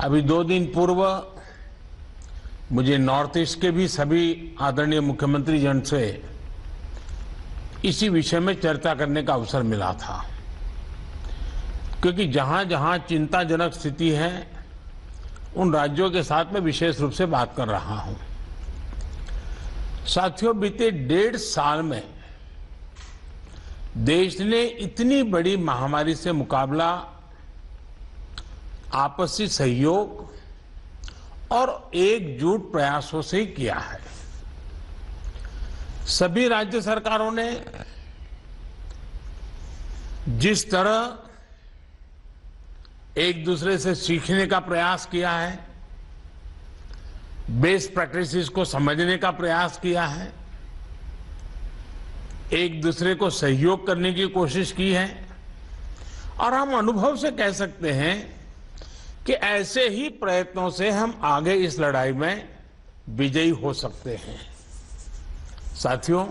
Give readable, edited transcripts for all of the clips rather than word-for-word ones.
अभी 2 दिन पूर्व मुझे नॉर्थ ईस्ट के भी सभी आदरणीय मुख्यमंत्री जन से इसी विषय में चर्चा करने का अवसर मिला था, क्योंकि जहां जहां चिंताजनक स्थिति है उन राज्यों के साथ मैं विशेष रूप से बात कर रहा हूं। साथियों, बीते 1.5 साल में देश ने इतनी बड़ी महामारी से मुकाबला आपसी सहयोग और एकजुट प्रयासों से ही किया है। सभी राज्य सरकारों ने जिस तरह एक दूसरे से सीखने का प्रयास किया है, बेस्ट प्रैक्टिसेस को समझने का प्रयास किया है, एक दूसरे को सहयोग करने की कोशिश की है, और हम अनुभव से कह सकते हैं कि ऐसे ही प्रयत्नों से हम आगे इस लड़ाई में विजयी हो सकते हैं। साथियों,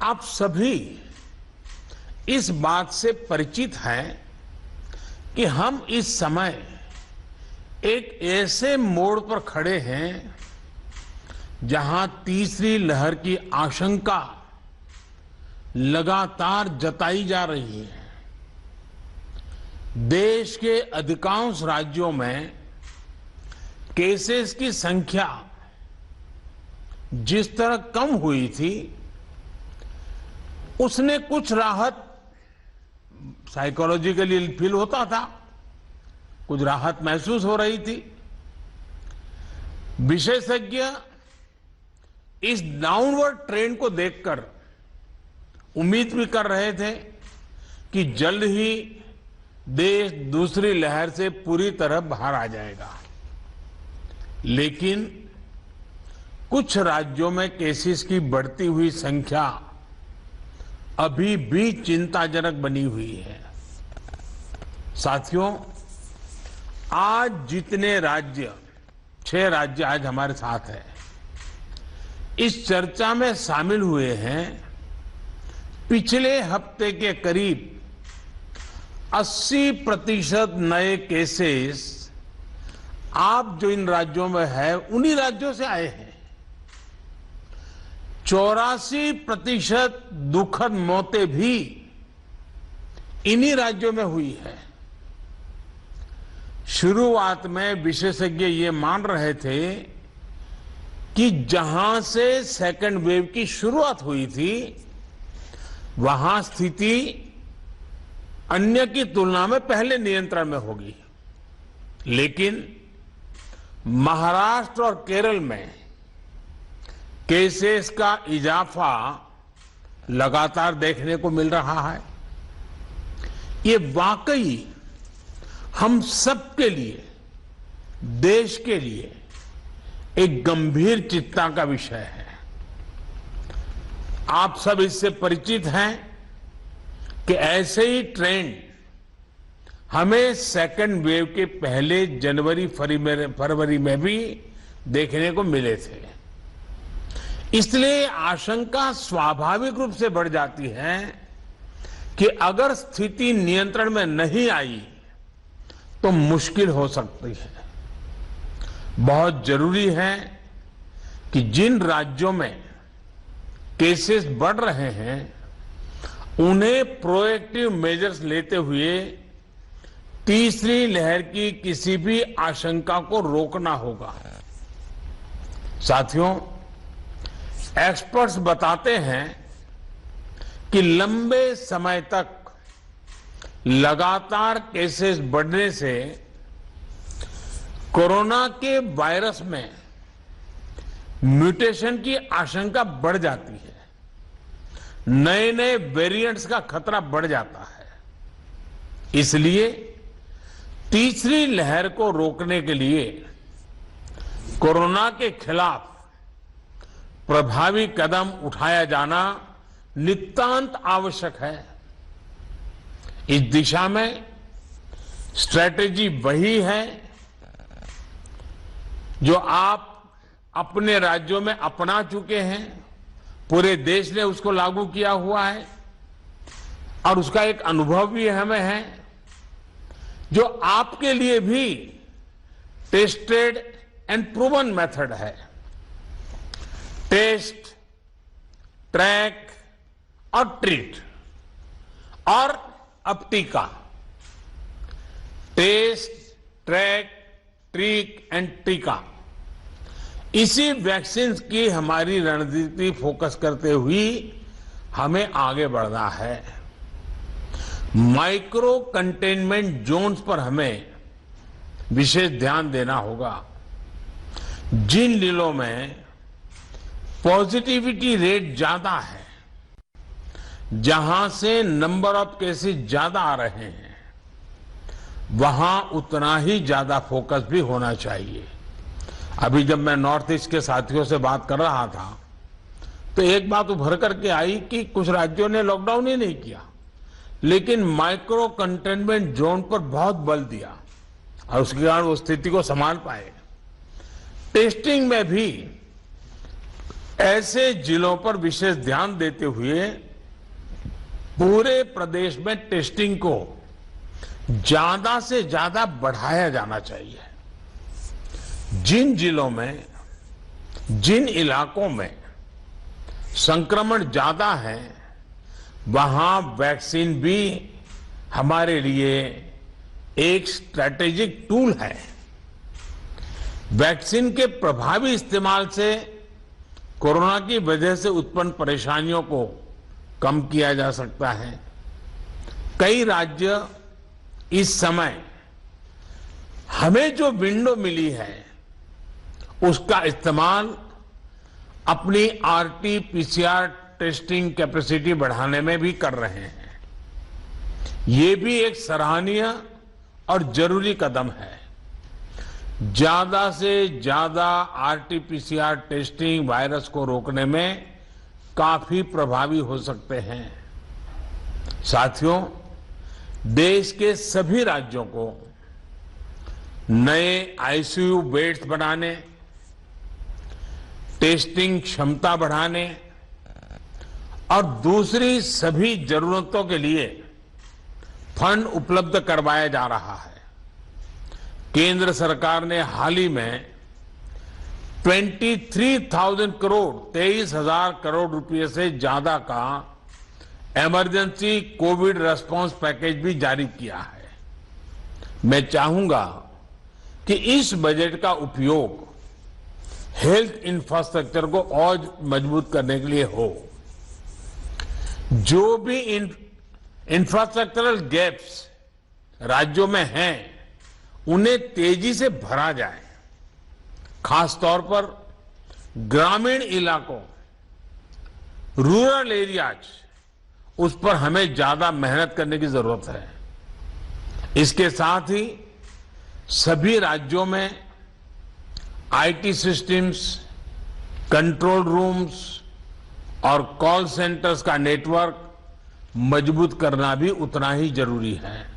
आप सभी इस बात से परिचित हैं कि हम इस समय एक ऐसे मोड़ पर खड़े हैं जहां तीसरी लहर की आशंका लगातार जताई जा रही है। देश के अधिकांश राज्यों में केसेस की संख्या जिस तरह कम हुई थी, उसने कुछ राहत साइकोलॉजिकली फील होता था, कुछ राहत महसूस हो रही थी। विशेषज्ञ इस डाउनवर्ड ट्रेंड को देखकर उम्मीद भी कर रहे थे कि जल्द ही देश दूसरी लहर से पूरी तरह बाहर आ जाएगा, लेकिन कुछ राज्यों में केसेस की बढ़ती हुई संख्या अभी भी चिंताजनक बनी हुई है। साथियों, आज जितने राज्य, 6 राज्य आज हमारे साथ हैं, इस चर्चा में शामिल हुए हैं, पिछले हफ्ते के करीब 80% नए केसेस आप जो इन राज्यों में है उन्हीं राज्यों से आए हैं। 84% दुखद मौतें भी इन्हीं राज्यों में हुई है। शुरुआत में विशेषज्ञ ये मान रहे थे कि जहां से सेकेंड वेव की शुरुआत हुई थी वहां स्थिति अन्य की तुलना में पहले नियंत्रण में होगी, लेकिन महाराष्ट्र और केरल में केसेस का इजाफा लगातार देखने को मिल रहा है। ये वाकई हम सबके लिए, देश के लिए एक गंभीर चिंता का विषय है। आप सब इससे परिचित हैं कि ऐसे ही ट्रेंड हमें सेकेंड वेव के पहले जनवरी फरवरी में भी देखने को मिले थे। इसलिए आशंका स्वाभाविक रूप से बढ़ जाती है कि अगर स्थिति नियंत्रण में नहीं आई तो मुश्किल हो सकती है। बहुत जरूरी है कि जिन राज्यों में केसेस बढ़ रहे हैं उन्हें प्रोएक्टिव मेजर्स लेते हुए तीसरी लहर की किसी भी आशंका को रोकना होगा। साथियों, एक्सपर्ट्स बताते हैं कि लंबे समय तक लगातार केसेस बढ़ने से कोरोना के वायरस में म्यूटेशन की आशंका बढ़ जाती है, नए नए वेरिएंट्स का खतरा बढ़ जाता है। इसलिए तीसरी लहर को रोकने के लिए कोरोना के खिलाफ प्रभावी कदम उठाया जाना नितांत आवश्यक है। इस दिशा में स्ट्रैटेजी वही है जो आप अपने राज्यों में अपना चुके हैं, पूरे देश ने उसको लागू किया हुआ है और उसका एक अनुभव भी हमें है। जो आपके लिए भी टेस्टेड एंड प्रूवन मेथड है। टेस्ट, ट्रैक और ट्रीट, और अब टीका। टेस्ट, ट्रैक, ट्रीट एंड टीका, इसी वैक्सीन की हमारी रणनीति फोकस करते हुए हमें आगे बढ़ना है। माइक्रो कंटेनमेंट जोन्स पर हमें विशेष ध्यान देना होगा। जिन जिलों में पॉजिटिविटी रेट ज्यादा है, जहां से नंबर ऑफ केसेस ज्यादा आ रहे हैं, वहां उतना ही ज्यादा फोकस भी होना चाहिए। अभी जब मैं नॉर्थ ईस्ट के साथियों से बात कर रहा था तो एक बात उभर करके आई कि कुछ राज्यों ने लॉकडाउन ही नहीं किया, लेकिन माइक्रो कंटेनमेंट जोन पर बहुत बल दिया और उसके कारण वो स्थिति को संभाल पाए। टेस्टिंग में भी ऐसे जिलों पर विशेष ध्यान देते हुए पूरे प्रदेश में टेस्टिंग को ज्यादा से ज्यादा बढ़ाया जाना चाहिए। जिन जिलों में, जिन इलाकों में संक्रमण ज्यादा है, वहां वैक्सीन भी हमारे लिए एक स्ट्रैटेजिक टूल है। वैक्सीन के प्रभावी इस्तेमाल से कोरोना की वजह से उत्पन्न परेशानियों को कम किया जा सकता है। कई राज्य इस समय हमें जो विंडो मिली है उसका इस्तेमाल अपनी आरटी-पीसीआर टेस्टिंग कैपेसिटी बढ़ाने में भी कर रहे हैं। ये भी एक सराहनीय और जरूरी कदम है। ज्यादा से ज्यादा आरटी-पीसीआर टेस्टिंग वायरस को रोकने में काफी प्रभावी हो सकते हैं। साथियों, देश के सभी राज्यों को नए आईसीयू बेड्स बनाने, टेस्टिंग क्षमता बढ़ाने और दूसरी सभी जरूरतों के लिए फंड उपलब्ध करवाया जा रहा है। केंद्र सरकार ने हाल ही में 23,000 करोड़ 23,000 करोड़ रुपए से ज्यादा का इमरजेंसी कोविड रेस्पॉन्स पैकेज भी जारी किया है। मैं चाहूंगा कि इस बजट का उपयोग हेल्थ इंफ्रास्ट्रक्चर को और मजबूत करने के लिए हो। जो भी इंफ्रास्ट्रक्चरल गैप्स राज्यों में हैं, उन्हें तेजी से भरा जाए। खासतौर पर ग्रामीण इलाकों, रूरल एरियाज, उस पर हमें ज्यादा मेहनत करने की जरूरत है। इसके साथ ही सभी राज्यों में आईटी सिस्टम्स, कंट्रोल रूम्स और कॉल सेंटर्स का नेटवर्क मजबूत करना भी उतना ही जरूरी है।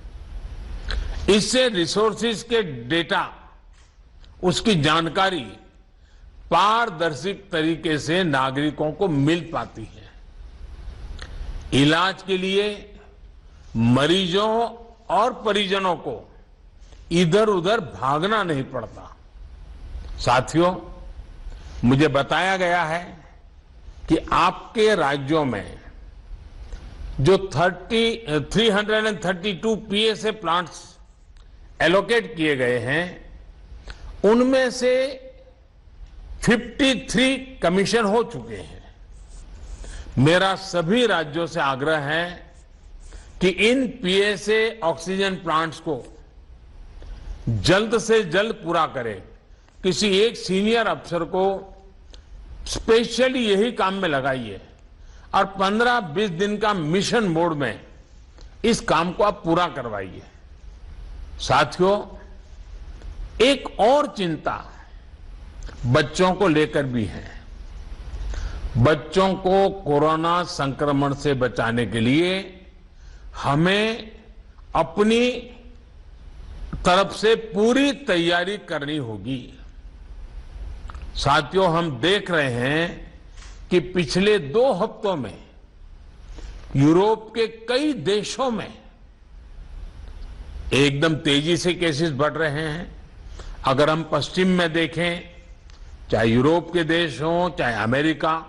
इससे रिसोर्सेज के डेटा, उसकी जानकारी पारदर्शी तरीके से नागरिकों को मिल पाती है। इलाज के लिए मरीजों और परिजनों को इधर उधर भागना नहीं पड़ता। साथियों, मुझे बताया गया है कि आपके राज्यों में जो 332 पीएसए प्लांट्स एलोकेट किए गए हैं, उनमें से 53 कमीशन हो चुके हैं। मेरा सभी राज्यों से आग्रह है कि इन पीएसए ऑक्सीजन प्लांट्स को जल्द से जल्द पूरा करें। किसी एक सीनियर अफसर को स्पेशली यही काम में लगाइए और 15-20 दिन का मिशन मोड में इस काम को आप पूरा करवाइए। साथियों, एक और चिंता बच्चों को लेकर भी है। बच्चों को कोरोना संक्रमण से बचाने के लिए हमें अपनी तरफ से पूरी तैयारी करनी होगी। साथियों, हम देख रहे हैं कि पिछले 2 हफ्तों में यूरोप के कई देशों में एकदम तेजी से केसेस बढ़ रहे हैं। अगर हम पश्चिम में देखें, चाहे यूरोप के देश हों, चाहे अमेरिका,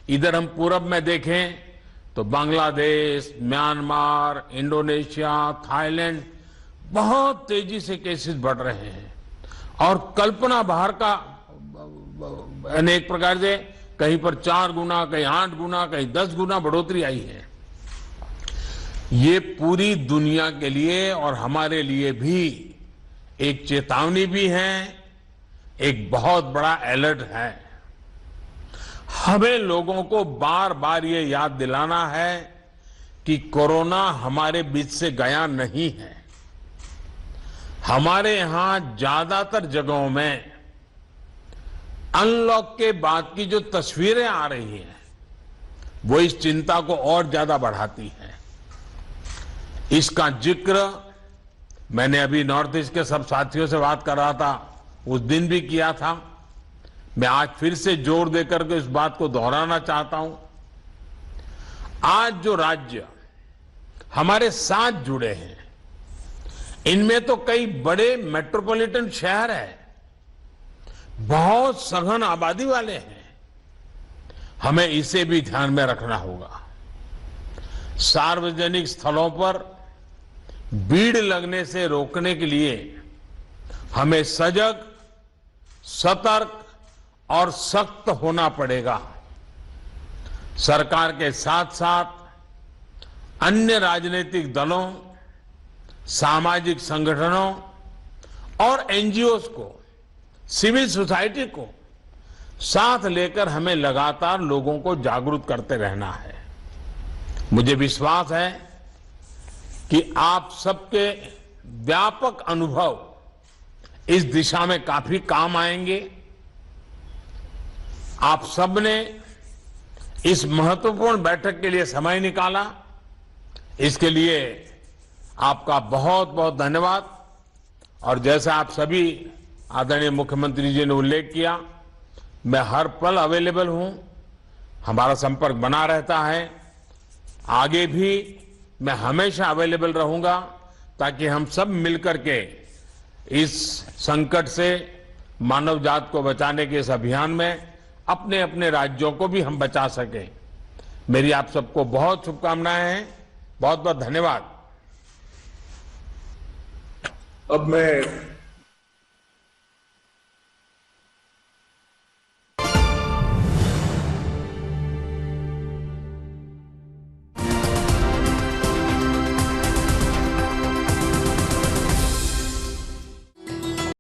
इधर हम पूरब में देखें तो बांग्लादेश, म्यांमार, इंडोनेशिया, थाईलैंड, बहुत तेजी से केसेस बढ़ रहे हैं और कल्पना बाहर का, यानी एक प्रकार से कहीं पर 4 गुना, कहीं 8 गुना, कहीं 10 गुना बढ़ोतरी आई है। ये पूरी दुनिया के लिए और हमारे लिए भी एक चेतावनी भी है, एक बहुत बड़ा अलर्ट है। हमें लोगों को बार बार ये याद दिलाना है कि कोरोना हमारे बीच से गया नहीं है। हमारे यहां ज्यादातर जगहों में अनलॉक के बाद की जो तस्वीरें आ रही हैं, वो इस चिंता को और ज्यादा बढ़ाती है। इसका जिक्र मैंने अभी नॉर्थ ईस्ट के सब साथियों से बात कर रहा था, उस दिन भी किया था। मैं आज फिर से जोर देकर के इस बात को दोहराना चाहता हूं। आज जो राज्य हमारे साथ जुड़े हैं, इनमें तो कई बड़े मेट्रोपॉलिटन शहर हैं, बहुत सघन आबादी वाले हैं। हमें इसे भी ध्यान में रखना होगा। सार्वजनिक स्थलों पर भीड़ लगने से रोकने के लिए हमें सजग, सतर्क और सख्त होना पड़ेगा। सरकार के साथ साथ अन्य राजनीतिक दलों, सामाजिक संगठनों और एनजीओज को, सिविल सोसाइटी को साथ लेकर हमें लगातार लोगों को जागरूक करते रहना है। मुझे विश्वास है कि आप सबके व्यापक अनुभव इस दिशा में काफी काम आएंगे। आप सबने इस महत्वपूर्ण बैठक के लिए समय निकाला, इसके लिए आपका बहुत बहुत धन्यवाद। और जैसा आप सभी आदरणीय मुख्यमंत्री जी ने उल्लेख किया, मैं हर पल अवेलेबल हूं। हमारा संपर्क बना रहता है, आगे भी मैं हमेशा अवेलेबल रहूंगा, ताकि हम सब मिलकर के इस संकट से मानव जात को बचाने के इस अभियान में अपने अपने राज्यों को भी हम बचा सकें। मेरी आप सबको बहुत शुभकामनाएं हैं। बहुत बहुत धन्यवाद। अब मैं